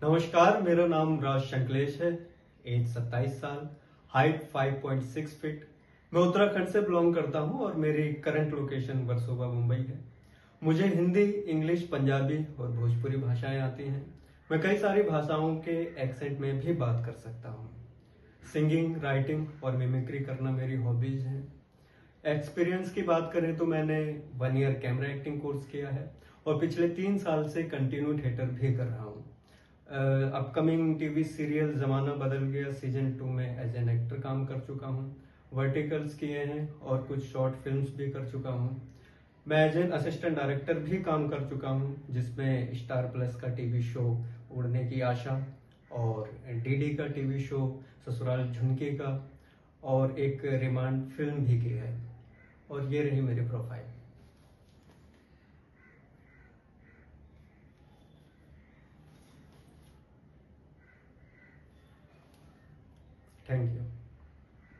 नमस्कार, मेरा नाम राज शंकलेश है। एज 27 साल, हाइट 5.6 फीट। मैं उत्तराखंड से बिलोंग करता हूं और मेरी करंट लोकेशन वर्सोवा मुंबई है। मुझे हिंदी, इंग्लिश, पंजाबी और भोजपुरी भाषाएं आती हैं। मैं कई सारी भाषाओं के एक्सेंट में भी बात कर सकता हूं। सिंगिंग, राइटिंग और मिमिक्री करना मेरी हॉबीज हैं। एक्सपीरियंस की बात करें तो मैंने 1 ईयर कैमरा एक्टिंग कोर्स किया है और पिछले 3 साल से कंटिन्यू थिएटर भी कर रहा हूँ। अपकमिंग टीवी सीरियल जमाना बदल गया सीजन 2 में एज एन एक्टर काम कर चुका हूँ। वर्टिकल्स किए हैं और कुछ शॉर्ट फिल्म्स भी कर चुका हूँ। मैं एज एन असिस्टेंट डायरेक्टर भी काम कर चुका हूँ, जिसमें स्टार प्लस का टीवी शो उड़ने की आशा और डीडी का टीवी शो ससुराल झुनके का और एक रिमांड फिल्म भी की है। और ये रही मेरी प्रोफाइल। Thank you.